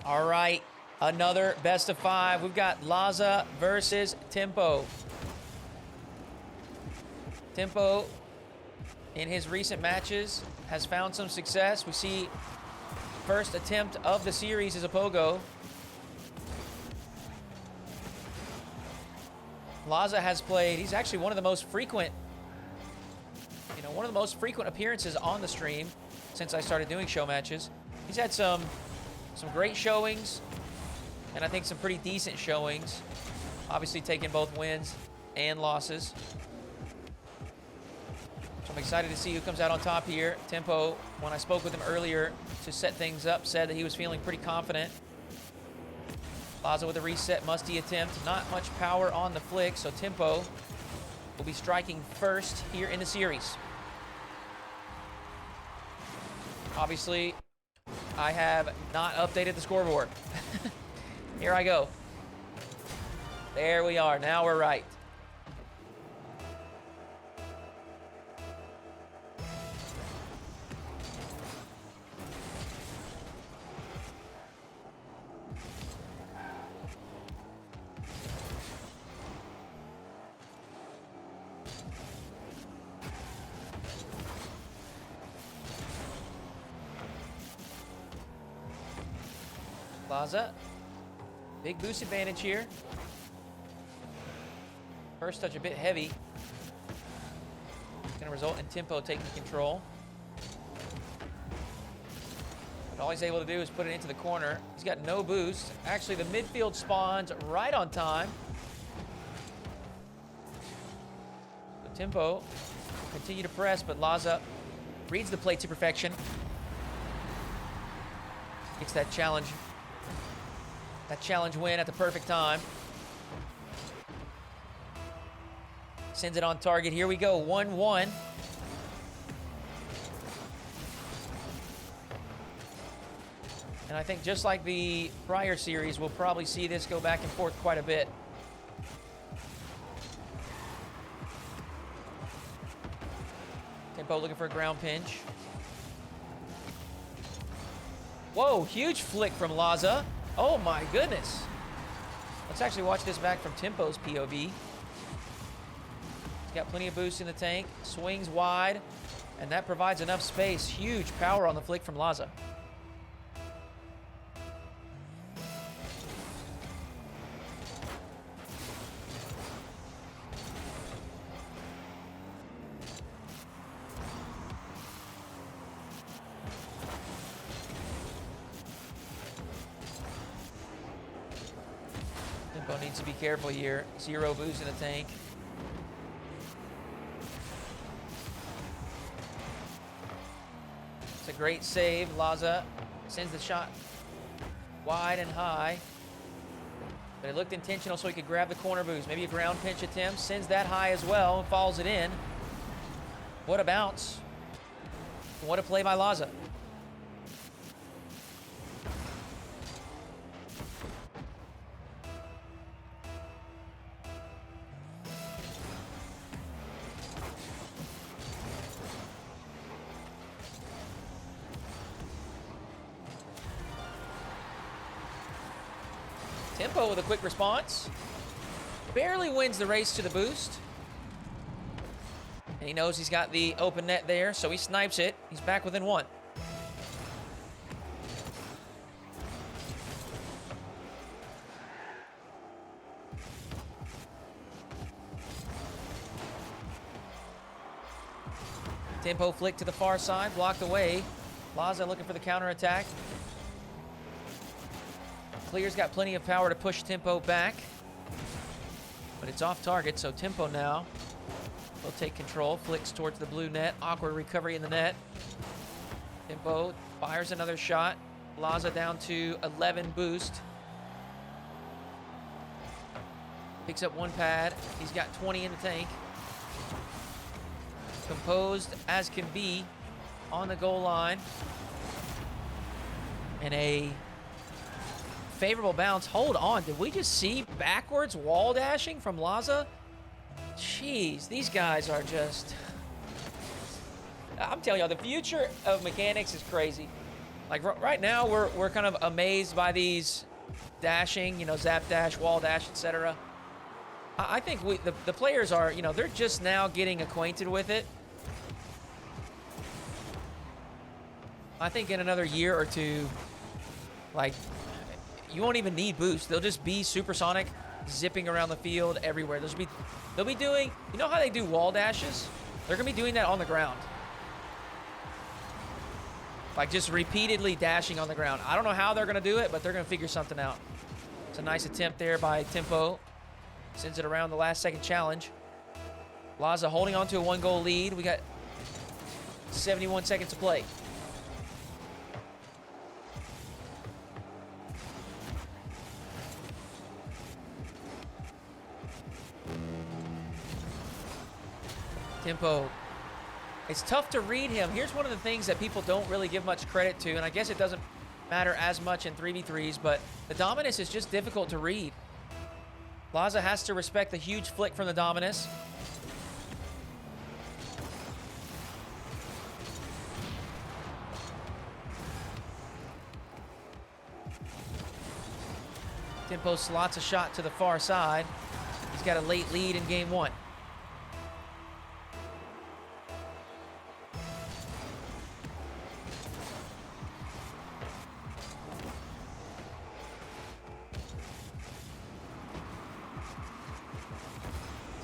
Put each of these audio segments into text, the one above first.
All right, another best of 5. We've got Lasa versus Tempo. Tempo, in his recent matches, has found some success. We see first attempt of the series is a pogo. Lasa has played, he's actually one of the most frequent, one of the most frequent appearances on the stream since I started doing show matches. He's had some great showings, and I think some pretty decent showings. Obviously taking both wins and losses. So I'm excited to see who comes out on top here. Tempo, when I spoke with him earlier to set things up, said that he was feeling pretty confident. Lasa with a reset musty attempt. Not much power on the flick, so Tempo will be striking first here in the series. Obviously, I have not updated the scoreboard. Here I go. There we are. Now we're right. Lasa, big boost advantage here. First touch a bit heavy. It's going to result in Tempo taking control. But all he's able to do is put it into the corner. He's got no boost. Actually, the midfield spawns right on time. So Tempo will continue to press, but Lasa reads the play to perfection. Gets that challenge. That challenge win at the perfect time. Sends it on target. Here we go, 1-1. And I think just like the prior series, we'll probably see this go back and forth quite a bit. Tempo looking for a ground pinch. Whoa, huge flick from Lasa. Oh my goodness. Let's actually watch this back from Tempo's POV. He's got plenty of boost in the tank, swings wide, and that provides enough space. Huge power on the flick from Lasa. Tempo needs to be careful here. 0 boost in the tank. It's a great save. Lasa sends the shot wide and high. But it looked intentional so he could grab the corner boost. Maybe a ground pinch attempt. Sends that high as well and falls it in. What a bounce. What a play by Lasa. Tempo with a quick response. Barely wins the race to the boost. And he knows he's got the open net there, so he snipes it. He's back within 1. Tempo flick to the far side, blocked away. Lasa looking for the counterattack. Clear's got plenty of power to push Tempo back. But it's off target, so Tempo now will take control. Flicks towards the blue net. Awkward recovery in the net. Tempo fires another shot. Lasa down to 11 boost. Picks up 1 pad. He's got 20 in the tank. Composed as can be on the goal line. And a favorable bounce. Hold on. Did we just see backwards wall dashing from Lasa? Jeez, these guys are just... I'm telling y'all, the future of mechanics is crazy. Like right now, we're kind of amazed by these dashing, you know, zap dash, wall dash, etc. I think the players are, you know, they're just now getting acquainted with it. I think in another year or two, like, you won't even need boost. They'll just be supersonic, zipping around the field everywhere. They'll be doing, you know how they do wall dashes? They're gonna be doing that on the ground. Like just repeatedly dashing on the ground. I don't know how they're gonna do it, but they're gonna figure something out. It's a nice attempt there by TempoH. Sends it around the last second challenge. Lasa holding on to a 1-goal lead. We got 71 seconds to play. TempoH. It's tough to read him. Here's one of the things that people don't really give much credit to, and I guess it doesn't matter as much in 3v3s, but the Dominus is just difficult to read. Lasa has to respect the huge flick from the Dominus. TempoH slots a shot to the far side. He's got a late lead in game one.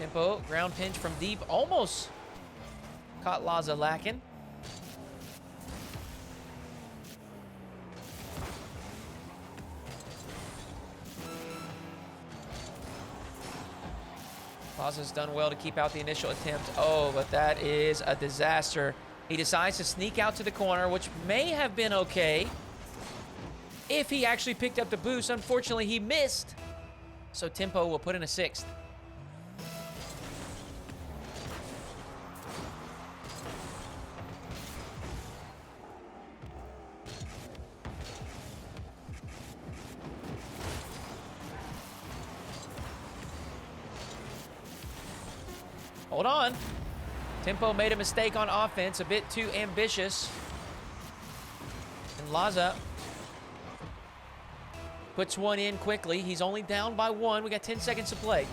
TempoH, ground pinch from deep, almost caught Lasa lacking. Lasa's done well to keep out the initial attempt. Oh, but that is a disaster. He decides to sneak out to the corner, which may have been okay if he actually picked up the boost. Unfortunately, he missed. So TempoH will put in a 6th. Hold on. TempoH made a mistake on offense, a bit too ambitious. And Lasa puts one in quickly. He's only down by 1. We got 10 seconds to play.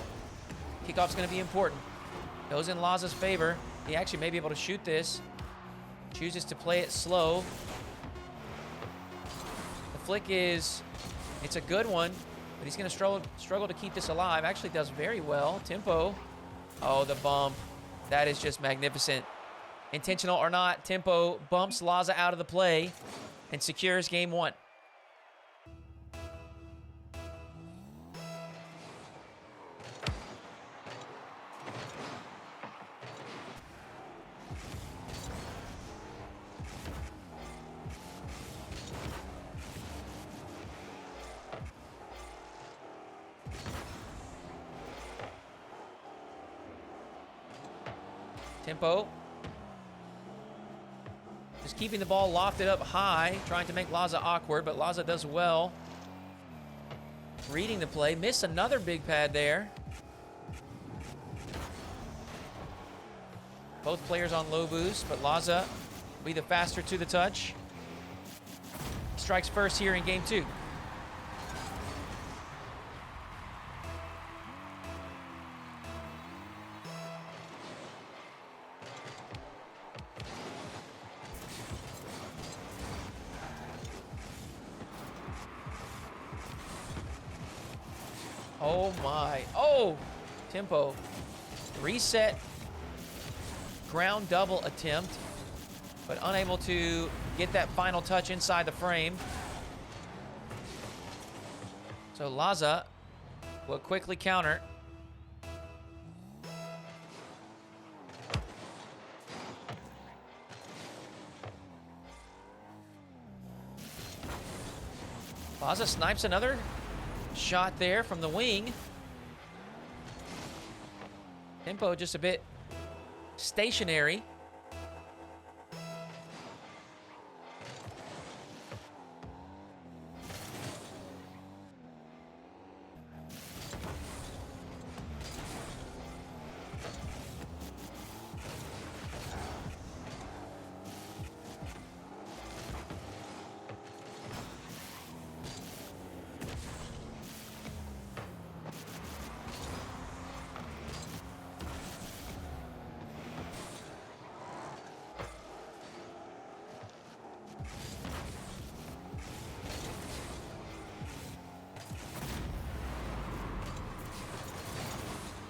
Kickoff's going to be important. Goes in Lasa's favor. He actually may be able to shoot this. Chooses to play it slow. The flick is, it's a good one, but he's going to struggle to keep this alive. Actually does very well. TempoH. Oh, the bump. That is just magnificent. Intentional or not, TempoH bumps Lasa out of the play and secures game one. TempoH just keeping the ball lofted up high, trying to make Lasa awkward, but Lasa does well reading the play. Miss another big pad there. Both players on low boost, but Lasa will be the faster to the touch. Strikes first here in game two. Oh my. Oh! TempoH. Reset. Ground double attempt, but unable to get that final touch inside the frame. So Lasa will quickly counter. Lasa snipes another shot there from the wing. TempoH just a bit stationary.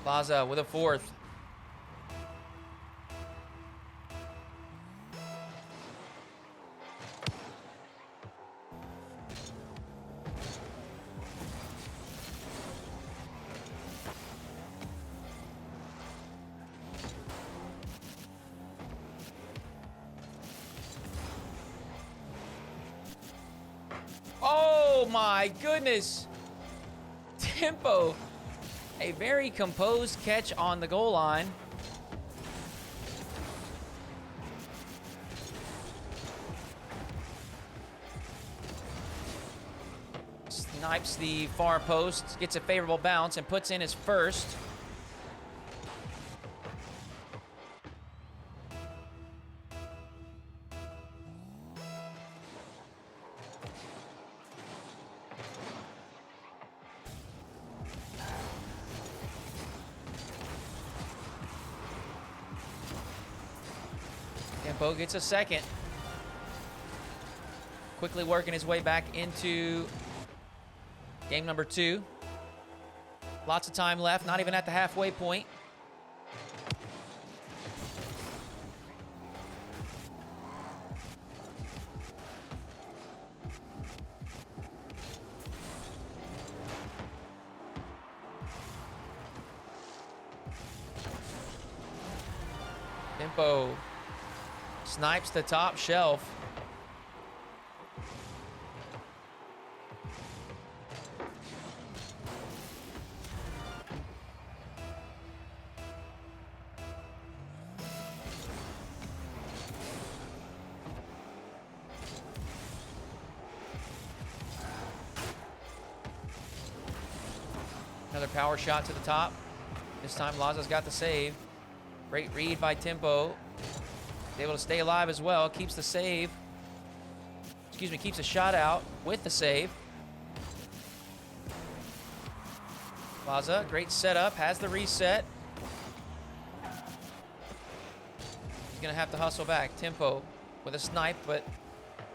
Lasa with a fourth. Oh my goodness. Tempo. A very composed catch on the goal line. Snipes the far post, gets a favorable bounce, and puts in his first. Tempo gets a second. Quickly working his way back into game number 2. Lots of time left, not even at the halfway point. Tempo snipes the top shelf. Another power shot to the top. This time Lasa's got the save. Great read by Tempo. Able to stay alive as well. Keeps the save. Excuse me, keeps the shot out with the save. Lasa, great setup. Has the reset. He's going to have to hustle back. Tempo with a snipe, but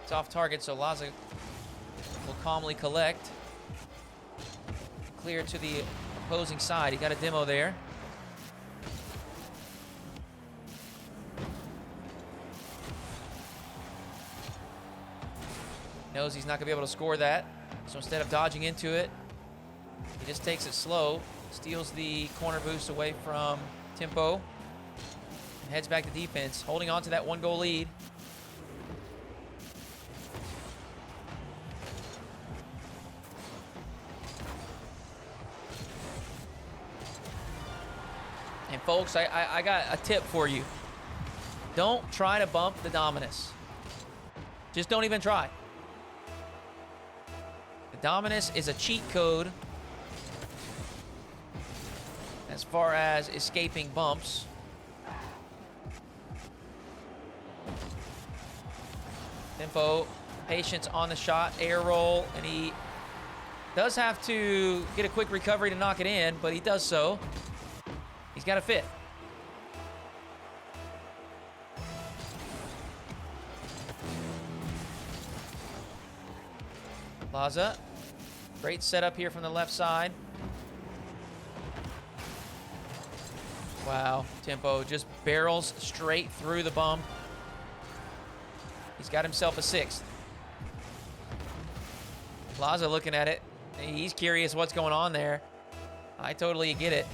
it's off target, so Lasa will calmly collect. Clear to the opposing side. He got a demo there. Knows he's not going to be able to score that. So instead of dodging into it, he just takes it slow, steals the corner boost away from Tempo, and heads back to defense, holding on to that 1-goal lead. And folks, I got a tip for you. Don't try to bump the Dominus. Just don't even try. Dominus is a cheat code as far as escaping bumps. Tempo, patience on the shot, air roll, and he does have to get a quick recovery to knock it in, but he does so. He's got a fifth. Lasa. Great setup here from the left side. Wow, Tempo just barrels straight through the bump. He's got himself a sixth. Lasa looking at it. He's curious what's going on there. I totally get it.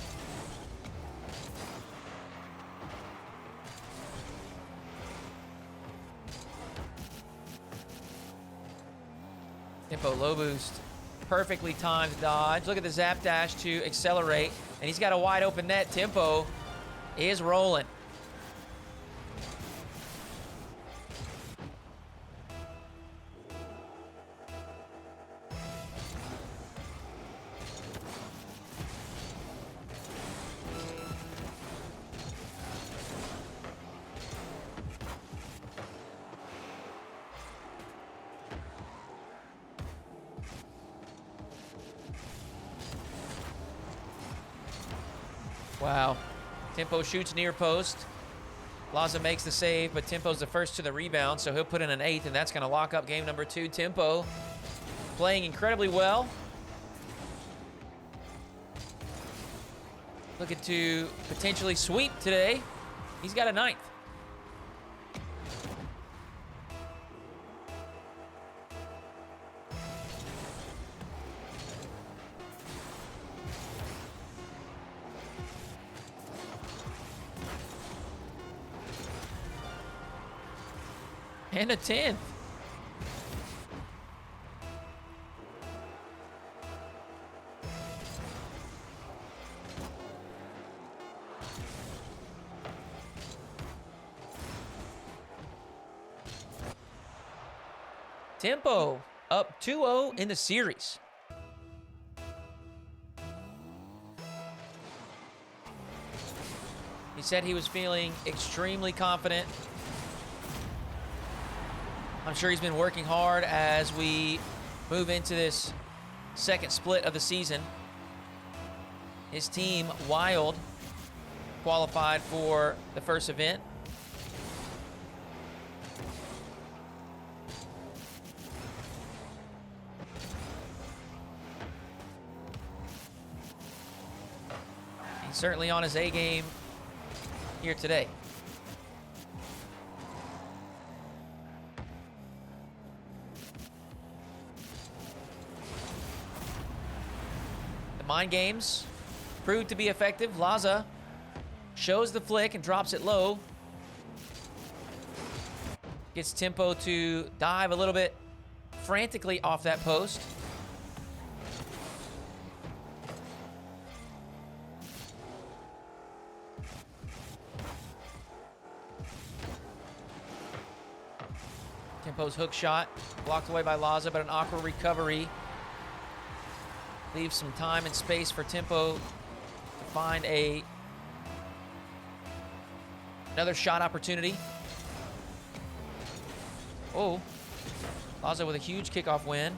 Tempo low boost. Perfectly timed dodge. Look at the zap dash to accelerate. And he's got a wide open net. Tempo is rolling. Wow. Tempo shoots near post. Lasa makes the save, but Tempo's the first to the rebound, so he'll put in an 8th, and that's going to lock up game number 2. Tempo playing incredibly well. looking to potentially sweep today. He's got a 9th. And a 10th. Tempo up 2-0 in the series. He said he was feeling extremely confident. I'm sure he's been working hard as we move into this second split of the season. His team, Wild, qualified for the first event. He's certainly on his A game here today. Mind games proved to be effective. Lasa shows the flick and drops it low. Gets Tempo to dive a little bit frantically off that post. Tempo's hook shot blocked away by Lasa, but an awkward recovery leaves some time and space for Tempo to find another shot opportunity. Oh, Lasa with a huge kickoff win.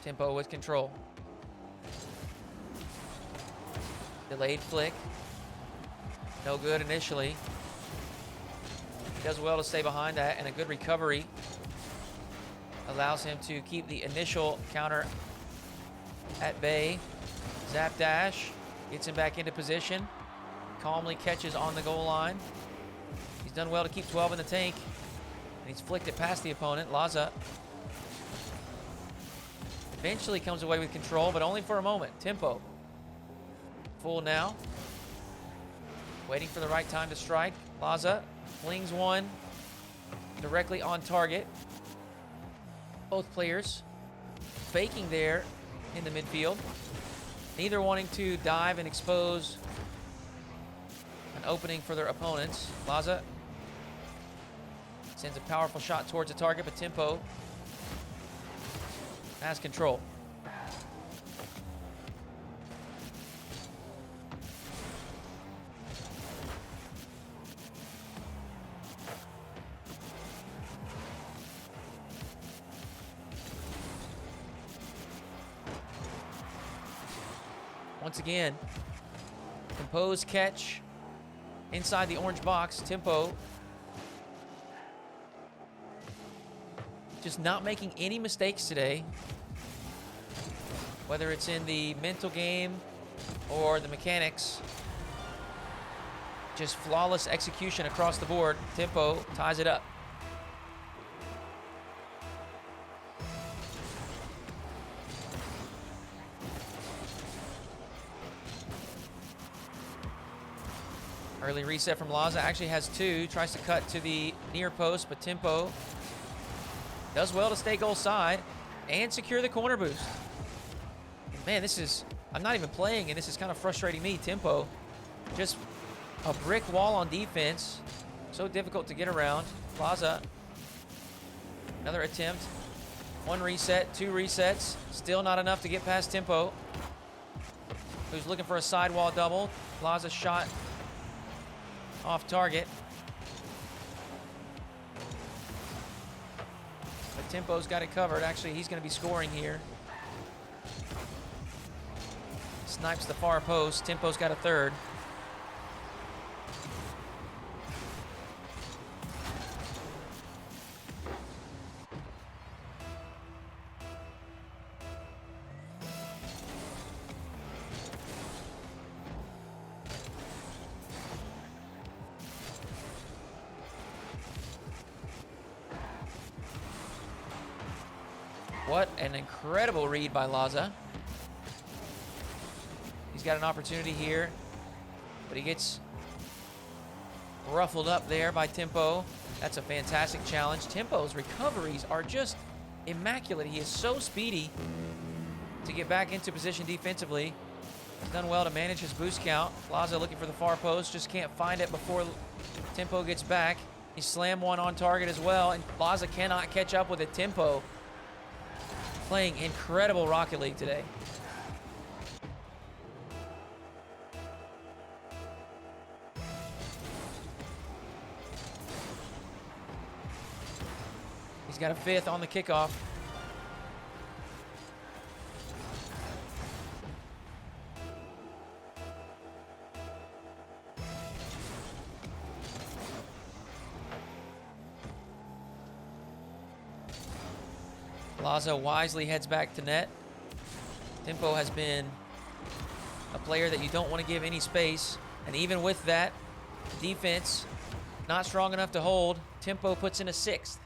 Tempo with control. Delayed flick. No good initially. He does well to stay behind that, and a good recovery allows him to keep the initial counter at bay. Zap dash gets him back into position. Calmly catches on the goal line. He's done well to keep 12 in the tank, and he's flicked it past the opponent. Lasa eventually comes away with control, but only for a moment. Tempo full now. Waiting for the right time to strike. Lasa flings one directly on target. Both players faking there in the midfield. Neither wanting to dive and expose an opening for their opponents. Lasa sends a powerful shot towards the target, but Tempo has control. Once again, composed catch inside the orange box. Tempo just not making any mistakes today, whether it's in the mental game or the mechanics. Just flawless execution across the board. Tempo ties it up. Early reset from Lasa, actually has two. Tries to cut to the near post, but Tempo does well to stay goal side and secure the corner boost. Man, this is, I'm not even playing, and this is kind of frustrating me. Tempo, just a brick wall on defense. So difficult to get around. Lasa, another attempt. One reset, two resets. Still not enough to get past Tempo, who's looking for a sidewall double. Lasa shot off target. Tempo's got it covered. Actually, he's going to be scoring here. Snipes the far post. Tempo's got a third. What an incredible read by Lasa. He's got an opportunity here, but he gets ruffled up there by Tempo. That's a fantastic challenge. Tempo's recoveries are just immaculate. He is so speedy to get back into position defensively. He's done well to manage his boost count. Lasa looking for the far post, just can't find it before Tempo gets back. He slammed one on target as well, and Lasa cannot catch up with it. Tempo playing incredible Rocket League today. He's got a fifth on the kickoff. Lasa wisely heads back to net. Tempo has been a player that you don't want to give any space. And even with that, defense not strong enough to hold. Tempo puts in a sixth.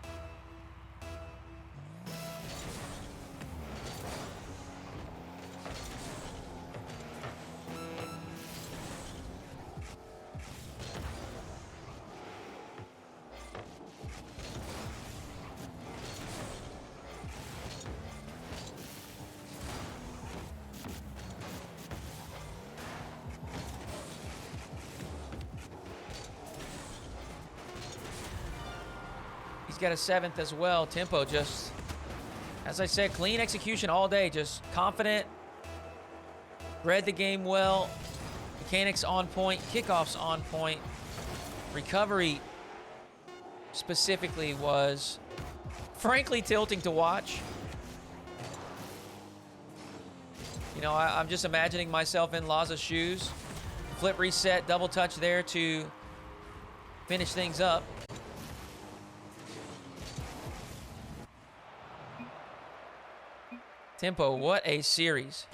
He's got a seventh as well. Tempo just, as I said, clean execution all day. Just confident. Read the game well. Mechanics on point. Kickoffs on point. Recovery specifically was frankly tilting to watch. You know, I'm just imagining myself in Lasa's shoes. Flip reset, double touch there to finish things up. Tempo, what a series.